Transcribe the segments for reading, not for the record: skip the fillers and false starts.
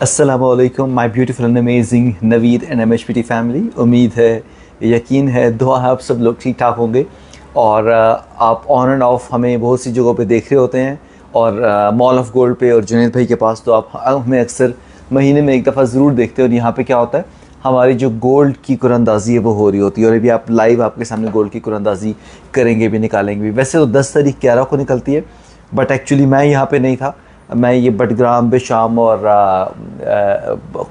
अस्सलामुअलैकुम my beautiful and amazing Naveed and MHPT family. उम्मीद है, यकीन है, दुआ है आप सब लोग ठीक ठाक होंगे। और आप ऑन एंड ऑफ हमें बहुत सी जगहों पे देख रहे होते हैं और मॉल ऑफ गोल्ड पे और जुनैद भाई के पास तो आप हमें अक्सर महीने में एक दफ़ा ज़रूर देखते हैं। और यहाँ पे क्या होता है, हमारी जो गोल्ड की कुरानंदाज़ी है वो हो रही होती है। और अभी आप लाइव आपके सामने गोल्ड की कुरानंदाज़ी करेंगे भी, निकालेंगे भी। वैसे तो 10 तारीख 11 को निकलती है, बट एक्चुअली मैं यहाँ पे नहीं था। मैं ये बडग्राम बेशाम और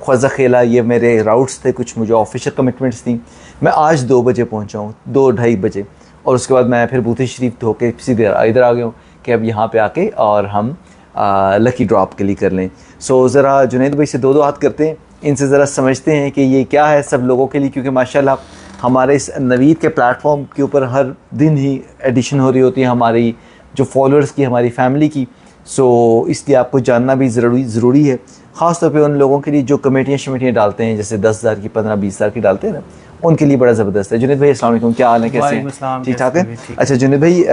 ख्वाजा खेला, ये मेरे राउट्स थे, कुछ मुझे ऑफिशियल कमिटमेंट्स थी। मैं आज 2 बजे पहुँचा हूँ, 2-2:30 बजे। और उसके बाद मैं फिर बूथे शरीफ धो के सीधे इधर आ गया हूँ कि अब यहाँ पे आके और हम लकी ड्रॉप के लिए कर लें। सो ज़रा जुनैद भाई से दो हाथ करते हैं, इनसे ज़रा समझते हैं कि ये क्या है सब लोगों के लिए। क्योंकि माशाल्लाह हमारे इस नवीद के प्लेटफॉर्म के ऊपर हर दिन ही एडिशन हो रही होती है हमारी जो फॉलोअर्स की, हमारी फैमिली की। सो इसलिए आपको जानना भी ज़रूरी है, ख़ास तौर पे उन लोगों के लिए जो कमेटियाँ शमेटियाँ डालते हैं, जैसे 10,000 की, 15-20,000 की डालते हैं ना, उनके लिए बड़ा ज़बरदस्त है। जुनैद भाई अस्सलाम वालेकुम, क्या हाल है, कैसे हैं? ठीक ठाक है? अच्छा जुनैद भाई,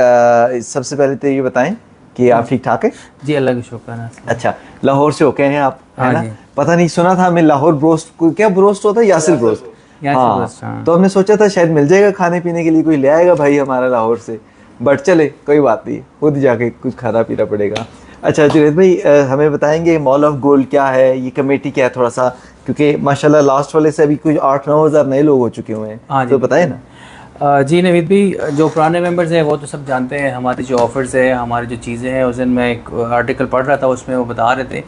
सबसे पहले तो ये बताएं कि आप ठीक ठाक हैं? जी अल्लाह का शुक्र है। अच्छा, लाहौर से होके हैं आप, है हाँ ना? जी। पता नहीं, सुना था हमें लाहौर ब्रोस्ट, क्या ब्रोस्ट होता है, यासिर ब्रोस्ट। हाँ, तो हमने सोचा था शायद मिल जाएगा खाने पीने के लिए, कोई ले आएगा भाई हमारा लाहौर से। बट चले, कोई बात नहीं, खुद जाके कुछ खाना पीना पड़ेगा। अच्छा जुनैद भाई, हमें बताएंगे मॉल ऑफ गोल्ड क्या है, ये कमेटी क्या है, थोड़ा सा, क्योंकि माशाल्लाह लास्ट वाले से अभी कुछ 8-9 हज़ार नए लोग हो चुके हुए हैं। हाँ तो बताएं ना। जी नवीद भाई, जो पुराने मेंबर्स हैं वो तो सब जानते हैं हमारी जो ऑफ़र्स है, हमारी जो चीज़ें हैं। उस दिन मैं एक आर्टिकल पढ़ रहा था, उसमें वो बता रहे थे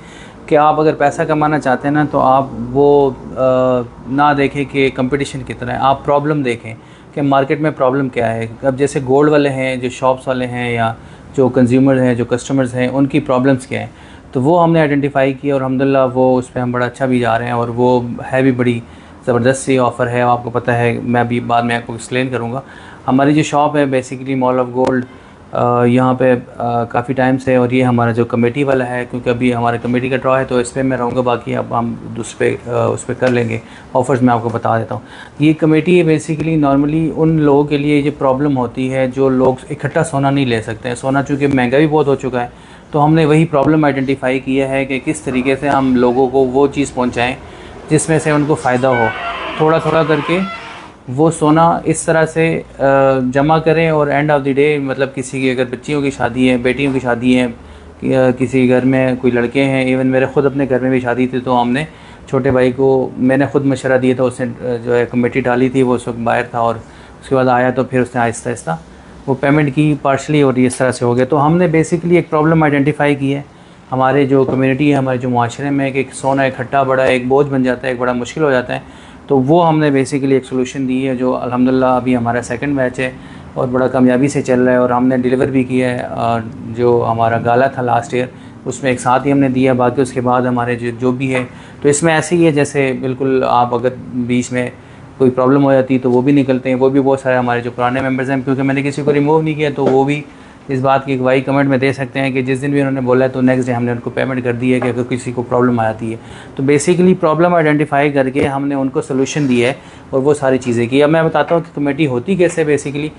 कि आप अगर पैसा कमाना चाहते हैं ना, तो आप वो ना देखें कि कंपटीशन कितना है, आप प्रॉब्लम देखें कि मार्केट में प्रॉब्लम क्या है। अब जैसे गोल्ड वाले हैं, जो शॉप्स वाले हैं, या जो कंज्यूमर हैं, जो कस्टमर्स हैं, उनकी प्रॉब्लम्स क्या हैं, तो वो हमने आइडेंटिफाई की और अल्हम्दुलिल्लाह वो उस पर हम बड़ा अच्छा भी जा रहे हैं। और वो है भी बड़ी ज़बरदस्त सी ऑफ़र है, आपको पता है, मैं भी बाद में आपको एक्सप्लेन करूँगा। हमारी जो शॉप है बेसिकली मॉल ऑफ गोल्ड, यहाँ पे काफ़ी टाइम से, और ये हमारा जो कमेटी वाला है, क्योंकि अभी हमारे कमेटी का ड्रॉ है तो इस पर मैं रहूँगा, बाकी अब हम उस पर कर लेंगे। ऑफ़र्स मैं आपको बता देता हूँ। ये कमेटी बेसिकली नॉर्मली उन लोगों के लिए जो प्रॉब्लम होती है, जो लोग इकट्ठा सोना नहीं ले सकते हैं, सोना चूँकि महंगा भी बहुत हो चुका है, तो हमने वही प्रॉब्लम आइडेंटिफाई किया है कि किस तरीके से हम लोगों को वो चीज़ पहुँचाएँ जिसमें से उनको फ़ायदा हो। थोड़ा थोड़ा करके वो सोना इस तरह से जमा करें, और एंड ऑफ द डे, मतलब किसी की अगर बच्चियों की शादी है, बेटियों की शादी है, किसी घर में कोई लड़के हैं, इवन मेरे ख़ुद अपने घर में भी शादी थी, तो हमने छोटे भाई को मैंने ख़ुद मशवरा दिया था, उसने जो है कमेटी डाली थी, वो उस वक्त बाहर था, और उसके बाद आया तो फिर उसने आहिस्ता आहिस्ता वो पेमेंट की पार्शली, और इस तरह से हो गया। तो हमने बेसिकली एक प्रॉब्लम आइडेंटिफाई की है हमारे जो कम्युनिटी है, हमारे जो माशरे में, कि सोना इकट्ठा बड़ा एक बोझ बन जाता है, एक बड़ा मुश्किल हो जाता है। तो वो हमने बेसिकली एक सोल्यूशन दी है, जो अल्हम्दुलिल्लाह अभी हमारा सेकंड बैच है और बड़ा कामयाबी से चल रहा है, और हमने डिलीवर भी किया है। जो हमारा गाला था लास्ट ईयर, उसमें एक साथ ही हमने दिया, बाकी उसके बाद हमारे जो भी है। तो इसमें ऐसे ही है जैसे बिल्कुल आप अगर बीच में कोई प्रॉब्लम हो जाती है तो वो भी निकलते हैं। वो भी बहुत सारे हमारे जो पुराने मेंबर्स हैं, क्योंकि मैंने किसी को रिमूव नहीं किया, तो वो भी इस बात की गवाही कमेंट में दे सकते हैं कि जिस दिन भी उन्होंने बोला है तो नेक्स्ट डे हमने उनको पेमेंट कर दी है कि अगर किसी को प्रॉब्लम आती है। तो बेसिकली प्रॉब्लम आइडेंटिफाई करके हमने उनको सोल्यूशन दिया है और वो सारी चीज़ें की। अब मैं बताता हूँ कि कमेटी होती कैसे। बेसिकली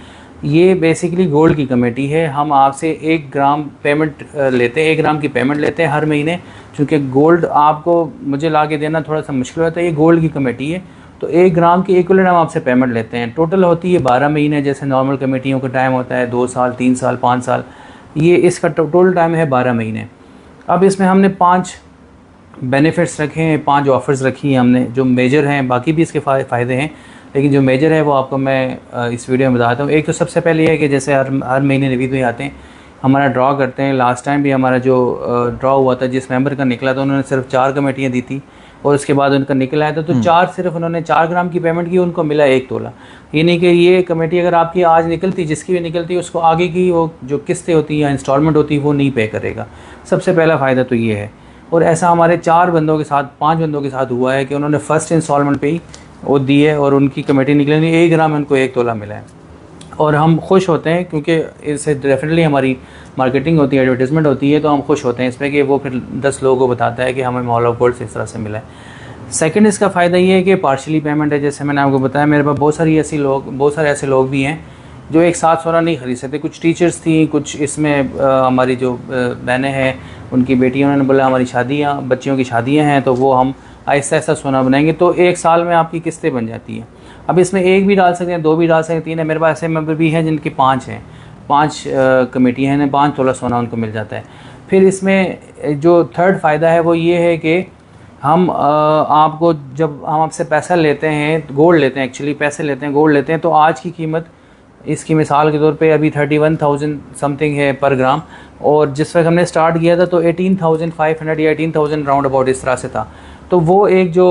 ये बेसिकली गोल्ड की कमेटी है। हम आपसे 1 ग्राम पेमेंट लेते हैं, 1 ग्राम की पेमेंट लेते हैं हर महीने। चूँकि गोल्ड आपको मुझे ला के देना थोड़ा सा मुश्किल होता है, ये गोल्ड की कमेटी है, तो 1 ग्राम की इक्वलेंट हम आपसे पेमेंट लेते हैं। टोटल होती है 12 महीने, जैसे नॉर्मल कमेटियों का टाइम होता है 2 साल, 3 साल, 5 साल, ये इसका टोटल टाइम है 12 महीने। अब इसमें हमने 5 बेनिफिट्स रखे हैं, 5 ऑफ़र्स रखी हैं हमने, जो मेजर हैं। बाकी भी इसके फ़ायदे हैं, लेकिन जो मेजर है वो आपको मैं इस वीडियो में बताता हूँ। एक तो सबसे पहले ये है कि जैसे हर महीने नवीद भाई आते हैं, हमारा ड्रॉ करते हैं। लास्ट टाइम भी हमारा जो ड्रॉ हुआ था, जिस मेंबर का निकला था, उन्होंने सिर्फ 4 कमेटियाँ दी थी, और उसके बाद उनका निकल आया था तो 4 सिर्फ उन्होंने 4 ग्राम की पेमेंट की, उनको मिला 1 तोला। ये नहीं कि ये कमेटी अगर आपकी आज निकलती, जिसकी भी निकलती, उसको आगे की वो जो किस्तें होती हैं या इंस्टॉलमेंट होती है वो नहीं पे करेगा। सबसे पहला फ़ायदा तो ये है। और ऐसा हमारे 4 बंदों के साथ, 5 बंदों के साथ हुआ है कि उन्होंने फ़र्स्ट इंस्टॉलमेंट पे ही वो दी है और उनकी कमेटी निकली, 1 ग्राम उनको 1 तोला मिला है। और हम खुश होते हैं क्योंकि इससे डेफिनेटली हमारी मार्केटिंग होती है, एडवर्टीज़मेंट होती है, तो हम खुश होते हैं इसमें कि वो फिर 10 लोगों को बताता है कि हमें मॉल ऑफ गोल्ड से इस तरह से मिला है। सेकंड इसका फ़ायदा ये है कि पार्शली पेमेंट है। जैसे मैंने आपको बताया, मेरे पास बहुत सारे ऐसे लोग भी हैं जो एक साथ सोना नहीं ख़रीद सकते। कुछ टीचर्स थी, कुछ इसमें हमारी जो बहनें हैं उनकी बेटियाँ, उन्होंने बोला हमारी शादियाँ, बच्चियों की शादियाँ हैं, तो वो हम आहिस्ता आहिस्ता सोना बनाएंगे। तो 1 साल में आपकी किस्तें बन जाती हैं। अब इसमें 1 भी डाल सकते हैं, 2 भी डाल सकते हैं, 3 है। मेरे पास ऐसे मेंबर भी हैं जिनकी 5 हैं, 5 कमेटियाँ हैं, 5 तोला सोना उनको मिल जाता है। फिर इसमें जो थर्ड फ़ायदा है वो ये है कि हम आपको, जब हम आपसे पैसा लेते हैं, गोल्ड लेते हैं, एक्चुअली पैसे लेते हैं, गोल्ड लेते हैं, तो आज की कीमत इसकी मिसाल के तौर पे अभी 31,000 समथिंग है पर ग्राम, और जिस वक्त हमने स्टार्ट किया था तो 18,500 या 18,000 राउंड अबाउट इस तरह से था। तो वो एक जो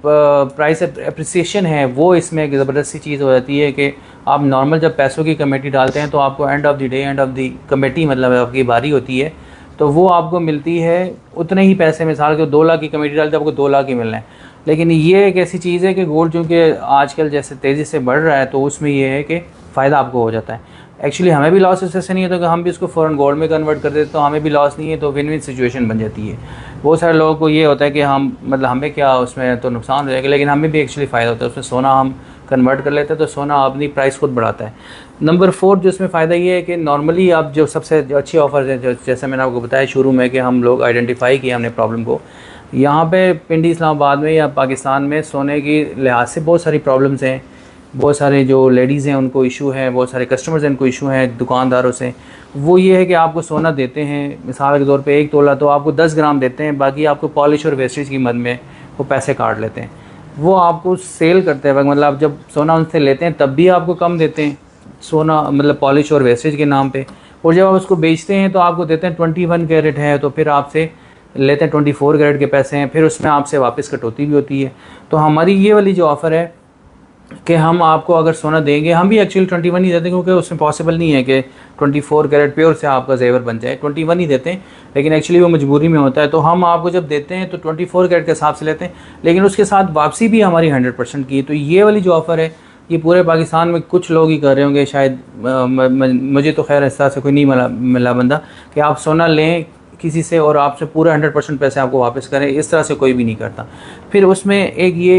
प्राइस अप्रिसिएशन है वो इसमें एक ज़बरदस्ती चीज़ हो जाती है कि आप नॉर्मल जब पैसों की कमेटी डालते हैं तो आपको end of the day, end of the committee मतलब आपकी बारी होती है, तो वो आपको मिलती है उतने ही पैसे। मिसाल के 2 लाख की कमेटी डालते आपको 2 लाख ही मिलना है। लेकिन ये एक ऐसी चीज़ है कि गोल्ड चूँकि आजकल जैसे तेज़ी से बढ़ रहा है, तो उसमें ये है कि फ़ायदा आपको हो जाता है। एक्चुअली हमें भी लॉस इससे नहीं होता कि हम भी इसको फ़ौरन गोल्ड में कन्वर्ट कर देते, तो हमें भी लॉस नहीं है, तो विन विन सिचुएशन बन जाती है। बहुत सारे लोगों को ये होता है कि हम मतलब हमें क्या उसमें तो नुकसान हो जाएगा, लेकिन हमें भी एक्चुअली फ़ायदा होता है। उसमें सोना हम कन्वर्ट कर लेते हैं, तो सोना अपनी प्राइस खुद बढ़ाता है। नंबर 4 जो इसमें फ़ायदा ये है कि नॉर्मली आप जो सबसे अच्छी ऑफ़र्स हैं, जो जैसे मैंने आपको बताया शुरू में कि हम लोग आइडेंटिफाई किया हमने प्रॉब्लम को, यहाँ पे पिंडी इस्लामाबाद में या पाकिस्तान में सोने की लिहाज से बहुत सारी प्रॉब्लम्स हैं। बहुत सारे जो लेडीज़ हैं उनको इशू है, बहुत सारे कस्टमर्स हैं उनको इशू है दुकानदारों से। वो ये है कि आपको सोना देते हैं, मिसाल के तौर पे 1 तोला तो आपको 10 ग्राम देते हैं, बाकी आपको पॉलिश और वेस्टेज की मद में वो पैसे काट लेते हैं। वो आपको सेल करते हैं, मतलब आप जब सोना उनसे लेते हैं तब भी आपको कम देते हैं सोना, मतलब पॉलिश और वेस्टेज के नाम पे, और जब आप उसको बेचते हैं तो आपको देते हैं 21 कैरेट है, तो फिर आपसे लेते हैं 24 कैरेट के पैसे हैं, फिर उसमें आपसे वापस कटौती भी होती है। तो हमारी ये वाली जो ऑफ़र है कि हम आपको अगर सोना देंगे, हम भी एक्चुअली 21 ही देते हैं, क्योंकि उसमें पॉसिबल नहीं है कि 24 कैरेट प्योर से आपका जेवर बन जाए। 21 ही देते हैं, लेकिन एक्चुअली वो मजबूरी में होता है। तो हम आपको जब देते हैं तो 24 कैरेट के हिसाब से लेते हैं, लेकिन उसके साथ वापसी भी हमारी 100% की है। तो ये वाली जो ऑफ़र है ये पूरे पाकिस्तान में कुछ लोग ही कर रहे होंगे शायद, मुझे तो खैर इस तरह से कोई नहीं मिला बंदा कि आप सोना लें किसी से और आपसे पूरा 100% पैसे आपको वापस करें, इस तरह से कोई भी नहीं करता। फिर उसमें एक ये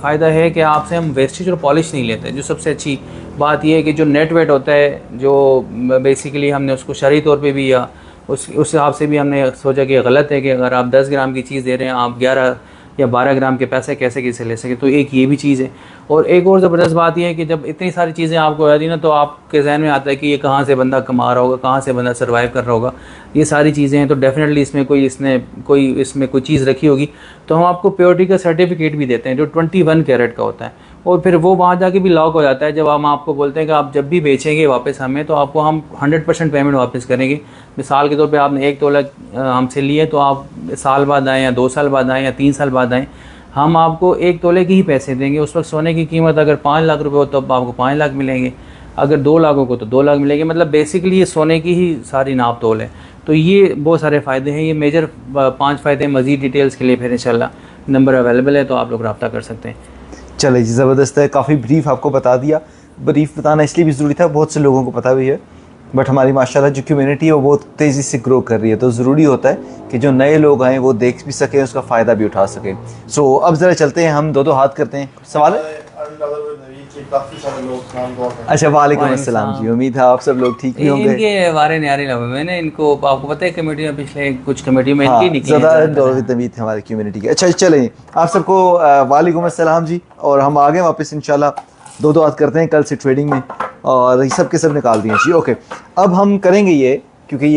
फ़ायदा है कि आपसे हम वेस्टेज और पॉलिश नहीं लेते। जो सबसे अच्छी बात यह है कि जो नेट वेट होता है, जो बेसिकली हमने उसको शरई तौर पे भी या उस हिसाब से भी हमने सोचा कि गलत है कि अगर आप 10 ग्राम की चीज़ दे रहे हैं, आप 11 या 12 ग्राम के पैसे कैसे किसे ले सके। तो एक ये भी चीज़ है। और एक और ज़बरदस्त बात यह है कि जब इतनी सारी चीज़ें आपको आ जाती ना, तो आपके जहन में आता है कि ये कहाँ से बंदा कमा रहा होगा, कहाँ से बंदा सर्वाइव कर रहा होगा। ये सारी चीज़ें हैं, तो डेफिनेटली इसमें कोई चीज़ रखी होगी। तो हम आपको प्योरिटी का सर्टिफिकेट भी देते हैं जो 21 कैरेट का होता है, और फिर वो वहाँ जाके भी लॉक हो जाता है। जब हम आपको बोलते हैं कि आप जब भी बेचेंगे वापस हमें, तो आपको हम 100% पेमेंट वापस करेंगे। मिसाल के तौर पे आपने 1 तोला हमसे लिए, तो आप साल बाद आएँ या 2 साल बाद आएँ या 3 साल बाद आएँ, हम आपको 1 तोले के ही पैसे देंगे। उस वक्त सोने की कीमत अगर 5 लाख रुपए हो तो आपको 5 लाख मिलेंगे, अगर 2 लाखों को तो 2 लाख मिलेंगे। मतलब बेसिकली ये सोने की ही सारी नाप तोल है। तो ये बहुत सारे फ़ायदे हैं, ये मेजर 5 फ़ायदे। मज़ीद डिटेल्स के लिए फिर इंशाल्लाह नंबर अवेलेबल है, तो आप लोग रब्ता कर सकते हैं। चले जी, ज़बरदस्त है। काफ़ी ब्रीफ आपको बता दिया। ब्रीफ बताना इसलिए भी ज़रूरी था, बहुत से लोगों को पता भी है, बट हमारी माशाल्लाह जो कम्युनिटी है वो बहुत तेज़ी से ग्रो कर रही है, तो ज़रूरी होता है कि जो नए लोग आएँ वो देख भी सकें, उसका फ़ायदा भी उठा सकें। सो अब ज़रा चलते हैं, हम दो हाथ करते हैं। सवाल है? अच्छा, वालेकुम अस्सलाम जी। उम्मीद है आप सब लोग ठीक ही होंगे। इनके वारे न्यारे लगे मैंने इनको, आपको पता है कमेटी में पिछले कुछ कमेटी में हाँ, इनकी निकली नवीद हमारी कम्युनिटी की। अच्छा चलें, आप सबको वालेकुम अस्सलाम जी, और हम आगे वापस इंशाल्लाह दो हाथ करते हैं कल से ट्रेडिंग में, और ये सब के सब निकाल दिए जी। ओके, अब हम करेंगे ये, क्योंकि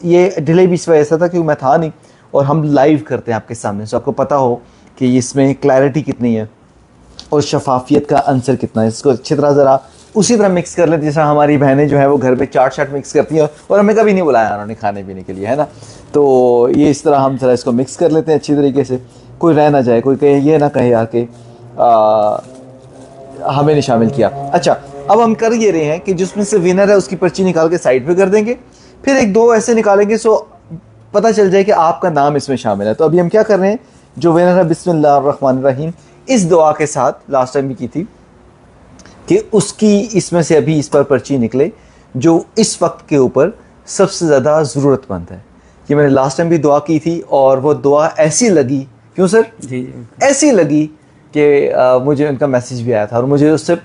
ये डिले भी इस वजह से था क्योंकि मैं था नहीं, और हम लाइव करते हैं आपके सामने, सो आपको पता हो कि इसमें क्लैरिटी कितनी है और शफाफियत का आंसर कितना है। इसको अच्छी तरह ज़रा उसी तरह मिक्स कर लेते जैसा हमारी बहनें जो है वो घर पे चाट मिक्स करती हैं, और हमें कभी नहीं बुलाया उन्होंने खाने पीने के लिए, है ना। तो ये इस तरह हम ज़रा इसको मिक्स कर लेते हैं अच्छी तरीके से, कोई रह ना जाए, कोई कहे ये ना कहे यार कि हमें नहीं शामिल किया। अच्छा, अब हम कर ये रहे हैं कि जिसमें से विनर है उसकी पर्ची निकाल के साइड पे कर देंगे, फिर 1-2 ऐसे निकालेंगे सो पता चल जाए कि आपका नाम इसमें शामिल है। तो अभी हम क्या कर रहे हैं, जो विनर है बिस्मिल्लाहिर्रहमानिर्रहीम, इस दुआ के साथ लास्ट टाइम भी की थी कि उसकी इसमें से अभी इस पर पर्ची निकले जो इस वक्त के ऊपर सबसे ज़्यादा ज़रूरतमंद है। कि मैंने लास्ट टाइम भी दुआ की थी और वो दुआ ऐसी लगी, क्यों सर जी, ऐसी लगी कि मुझे उनका मैसेज भी आया था और मुझे उससे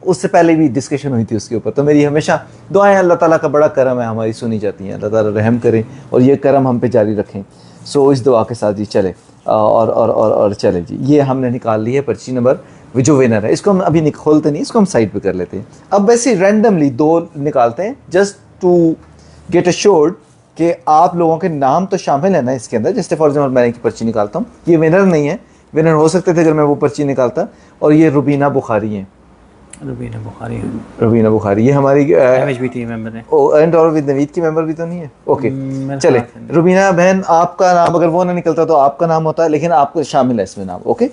उससे पहले भी डिस्कशन हुई थी उसके ऊपर। तो मेरी हमेशा दुआएं, अल्लाह ताला का बड़ा करम है, हमारी सुनी जाती हैं, अल्लाह ताला रहम करें और ये करम हम पे जारी रखें। सो इस दुआ के साथ जी चले और चले जी, ये हमने निकाल ली है पर्ची नंबर जो विनर है। इसको हम अभी खोलते नहीं, इसको हम साइड पे कर लेते हैं। अब वैसे रैंडमली 2 निकालते हैं जस्ट टू गेट अश्योर्ड कि आप लोगों के नाम तो शामिल है ना इसके अंदर। जैसे फॉर एग्जाम्पल मैं एक पर्ची निकालता हूँ, ये विनर नहीं है, विनर हो सकते थे अगर मैं वो पर्ची निकालता। और ये रुबीना बुखारी है, रुबीना बुखारी ये हमारी MHBT मेंबर है। एंड और विद नवीद की मेंबर भी तो नहीं है। ओके चले, रुबीना बहन आपका नाम अगर वो ना निकलता तो आपका नाम होता है, लेकिन आपको शामिल है इसमें नाम। ओके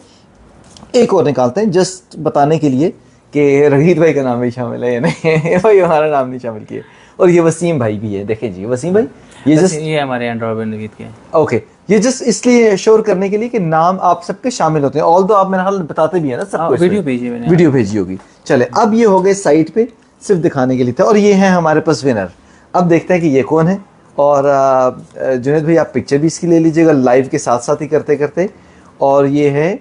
एक और निकालते हैं जस्ट बताने के लिए कि रहीद भाई का नाम भी शामिल है या नहीं। भाई हमारा नाम नहीं शामिल किया। और ये वसीम भाई भी है, देखें जी वसीम भाई, ये हमारे एंड्रॉइड नवीद के। ओके ये जस्ट इसलिए श्योर करने के लिए कि नाम आप सबके शामिल होते हैं। ऑल दो आप मेरे हाल बताते भी है ना सबको, वीडियो भेजी मैंने, वीडियो भेजी होगी। चले अब ये हो गए साइड पे, सिर्फ दिखाने के लिए था। और ये है हमारे पास विनर। अब देखते हैं कि ये कौन है। और जुनैद भाई आप पिक्चर भी इसकी ले लीजिएगा लाइव के साथ साथ ही करते करते। और ये है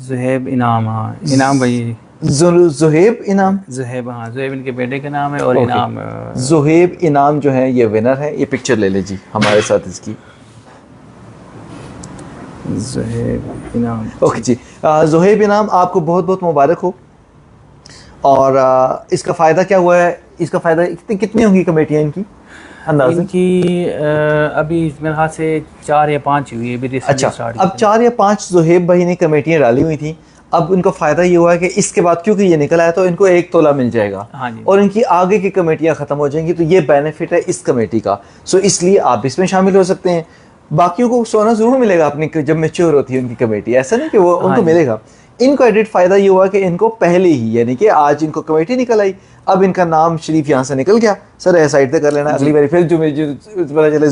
ज़ुहैब इनाम। हाँ इनाम भाई, ज़ुहैब इनाम, ज़ुहैब, हाँ ज़ुहैब इनके बेटे का नाम है। और इनाम ज़ुहैब इनाम जो है ये विनर है। ये पिक्चर ले ले जी हमारे साथ इसकी, ज़ुहैब इनाम। ओके जी ज़ुहैब इनाम आपको बहुत बहुत मुबारक हो। और इसका फ़ायदा क्या हुआ है, इसका फ़ायदा कितनी होंगी कमेटियाँ इनकी अंदाज़ इनकी? अभी मेरे हाथ से 4 या 5 हुई है अभी। अच्छा अब 4 या 5 ज़ुहैब भाई ने कमेटियाँ डाली हुई थी। अब इनको फ़ायदा ये हुआ है कि इसके बाद क्योंकि ये निकल आया तो इनको 1 तोला मिल जाएगा। हाँ जी। और इनकी आगे की कमेटियाँ ख़त्म हो जाएंगी, तो ये बेनिफिट है इस कमेटी का। सो इसलिए आप इसमें शामिल हो सकते हैं। बाकियों को सोना ज़रूर मिलेगा अपनी जब मैच्योर होती है उनकी कमेटी, ऐसा नहीं कि वो उनको मिलेगा। इनको एडिट फ़ायदा ये हुआ कि इनको पहले ही, यानी कि आज इनको कमेटी निकल आई, अब इनका नाम शरीफ यहाँ से निकल गया। सर ऐसा साइड से कर लेना, अगली बार फिर जो पता चले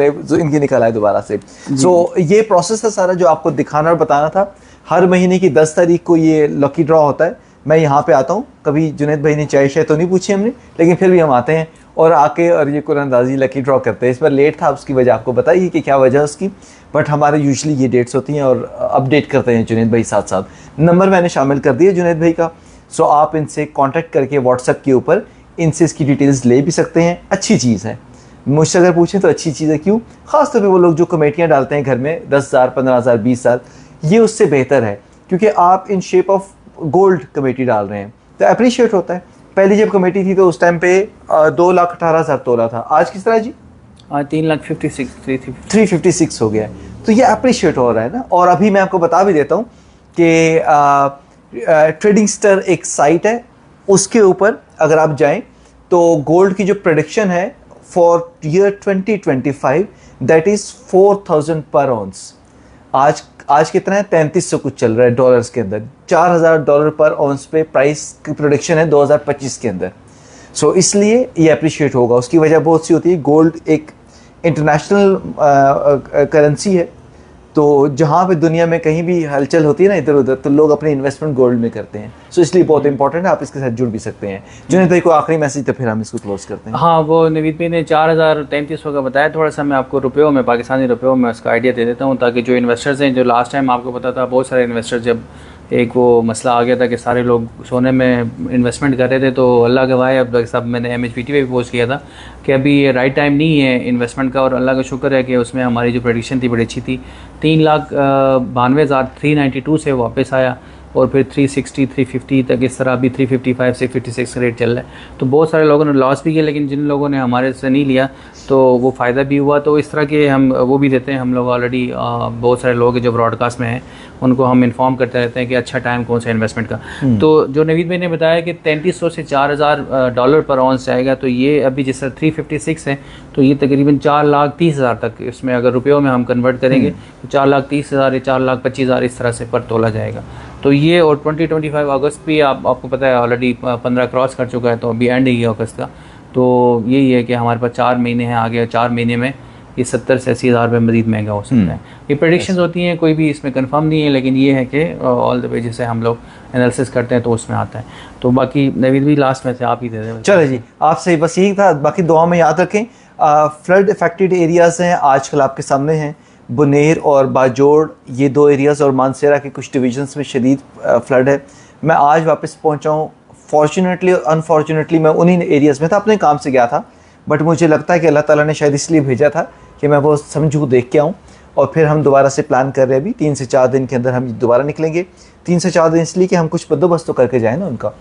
जो इनकी निकल आए दोबारा से। सो ये प्रोसेस है सारा जो आपको दिखाना और बताना था। हर महीने की 10 तारीख को ये लकी ड्रॉ होता है। मैं यहाँ पे आता हूँ, कभी जुनैद भाई ने चाय शाय तो नहीं पूछी हमने, लेकिन फिर भी हम आते हैं और आके और ये कुरानंदाजी लकी ड्रॉ करते हैं। इस पर लेट था, उसकी वजह आपको बताइए कि क्या वजह उसकी, बट हमारे यूजुअली ये डेट्स होती हैं और अपडेट करते हैं जुनैद भाई साथ साथ। नंबर मैंने शामिल कर दिया जुनैद भाई का। सो आप इनसे कांटेक्ट करके व्हाट्सएप के ऊपर इनसे इसकी डिटेल्स ले भी सकते हैं। अच्छी चीज़ है, मुझसे अगर पूछें तो अच्छी चीज़ है। क्यों? ख़ासतौर पर वो लोग जो कमेटियाँ डालते हैं घर में 10,000, 15,000, 20,000, ये उससे बेहतर है क्योंकि आप in shape of gold committee डाल रहे हैं तो अप्रिशिएट होता है। पहली जब कमेटी थी तो उस टाइम पे 2,18,000 तोला था, आज किस तरह जी? 3,56,356 हो गया है। तो ये अप्रिशिएट हो रहा है ना। और अभी मैं आपको बता भी देता हूँ कि ट्रेडिंग स्टर एक साइट है, उसके ऊपर अगर आप जाएं तो गोल्ड की जो प्रेडिक्शन है फॉर ईयर 2025 दैट इज़ 4,000 पर ऑन्स। आज कितना है? 3300 कुछ चल रहा है डॉलर्स के अंदर। $4,000 पर ऑन्स पे प्राइस की प्रोडिक्शन है 2025 के अंदर। सो इसलिए ये अप्रिशिएट होगा। उसकी वजह बहुत सी होती है, गोल्ड एक इंटरनेशनल करेंसी है, तो जहाँ पे दुनिया में कहीं भी हलचल होती है ना इधर उधर, तो लोग अपने इन्वेस्टमेंट गोल्ड में करते हैं। सो इसलिए बहुत इंपॉर्टेंट है, आप इसके साथ जुड़ भी सकते हैं। जुनैद भाई को आखिरी मैसेज, तो फिर हम इसको क्लोज करते हैं। हाँ, वो नवीद भाई ने 4,3300 का बताया। थोड़ा सा मैं आपको रुपयों में, पाकिस्तानी रुपयों में उसका आइडिया दे देता हूँ, ताकि जो इन्वेस्टर्स हैं, जो लास्ट टाइम आपको पता था बहुत सारे इन्वेस्टर्स, जब एक वो मसला आ गया था कि सारे लोग सोने में इन्वेस्टमेंट कर रहे थे, तो अल्लाह के वाहे अब सब मैंने MHBT पे भी पोस्ट किया था कि अभी ये राइट टाइम नहीं है इन्वेस्टमेंट का। और अल्लाह का शुक्र है कि उसमें हमारी जो प्रेडिक्शन थी बड़ी अच्छी थी। 3,92,392 से वापस आया और फिर 360, 350 तक, इस तरह अभी 355 से 56 का रेट चल रहा है। तो बहुत सारे लोगों ने लॉस भी किया, लेकिन जिन लोगों ने हमारे से नहीं लिया तो वो फ़ायदा भी हुआ। तो इस तरह के हम वो भी देते हैं। हम लोग ऑलरेडी बहुत सारे लोग जो ब्रॉडकास्ट में हैं उनको हम इन्फॉर्म करते रहते हैं कि अच्छा टाइम कौन सा इन्वेस्टमेंट का। तो जो नवीद भाई ने बताया कि 3,300 से $4,000 पर ऑन्स जाएगा, तो ये अभी जिस तरह 356 है, तो ये तकरीबन 4,30,000 तक, इसमें अगर रुपयों में हम कन्वर्ट करेंगे तो 4,30,000 या 4,25,000 इस तरह से पर तोला जाएगा। तो ये, और 2025 अगस्त भी आपको पता है ऑलरेडी 15 क्रॉस कर चुका है, तो अभी एंड ही है अगस्त का। तो यही है कि हमारे पास 4 महीने हैं आगे, 4 महीने में ये 70 से 80,000 रुपये मज़ीद महंगा हो सकता है। ये प्रेडिक्शंस होती हैं, कोई भी इसमें कंफर्म नहीं है, लेकिन ये है कि ऑल द वे जिसे हम लोग एनालिसिस करते हैं तो उसमें आता है। तो बाकी नवीद भी लास्ट में से आप ही दे दें। चलो जी, आपसे बस यही था, बाकी दुआ में याद रखें। फ्लड इफेक्टेड एरियाज़ हैं आजकल आपके सामने हैं, बुनेर और बाजोड़, ये 2 एरियाज़, और मानसेरा के कुछ डिविजन्स में शदीद फ्लड है। मैं आज वापस पहुँचा हूँ फॉर्चुनेटली अनफॉर्चुनेटली मैं उन्हीं एरियाज़ में था, अपने काम से गया था, बट मुझे लगता है कि अल्लाह ताला ने शायद इसलिए भेजा था कि मैं वो समझू देख के आऊँ। और फिर हम दोबारा से प्लान कर रहे हैं, अभी 3 से 4 दिन के अंदर हम दोबारा निकलेंगे। 3 से 4 दिन इसलिए कि हम कुछ बंदोबस्त तो करके जाए ना उनका,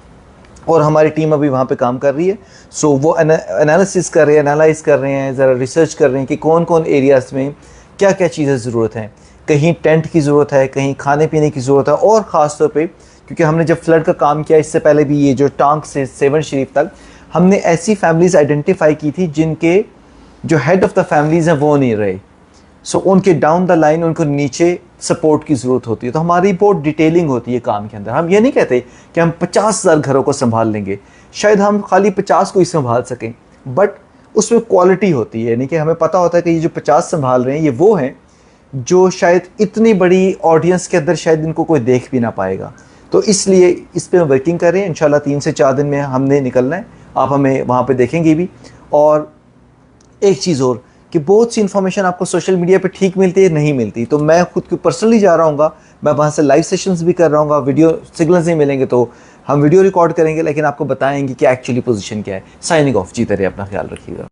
और हमारी टीम अभी वहाँ पे काम कर रही है। सो वो एनालिसिस कर रहे हैं, एनालाइज़ कर रहे हैं, ज़रा रिसर्च कर रहे हैं कि कौन कौन एरियाज़ में क्या क्या चीज़ें ज़रूरत हैं। कहीं टेंट की ज़रूरत है, कहीं खाने पीने की ज़रूरत है, और ख़ास तौर पे क्योंकि हमने जब फ्लड का काम किया इससे पहले भी, ये जो टांग से सेवन शरीफ तक हमने ऐसी फैमिलीज़ आइडेंटिफाई की थी जिनके जो हेड ऑफ़ द फैमिलीज़ हैं वो नहीं रहे। सो उनके डाउन द लाइन उनको नीचे सपोर्ट की ज़रूरत होती है। तो हमारी बहुत डिटेलिंग होती है काम के अंदर। हम ये नहीं कहते कि हम 50,000 घरों को संभाल लेंगे, शायद हम खाली 50 को ही संभाल सकें, बट उसमें क्वालिटी होती है। यानी कि हमें पता होता है कि ये जो 50 संभाल रहे हैं ये वो हैं जो शायद इतनी बड़ी ऑडियंस के अंदर शायद इनको कोई देख भी ना पाएगा। तो इसलिए इस पर हम वर्किंग कर रहे हैं। इंशाल्लाह 3 से 4 दिन में हमने निकलना है, आप हमें वहाँ पे देखेंगे भी। और एक चीज़ और कि बहुत सी इन्फॉर्मेशन आपको सोशल मीडिया पे ठीक मिलती है, नहीं मिलती। तो मैं खुद को पर्सनली जा रहा हूँ, मैं वहाँ से लाइव सेशंस भी कर रहा हूँ। वीडियो सिग्नल्स नहीं मिलेंगे तो हम वीडियो रिकॉर्ड करेंगे, लेकिन आपको बताएंगे कि एक्चुअली पोजीशन क्या है। साइनिंग ऑफ, जीते रहिए, अपना ख्याल रखिएगा।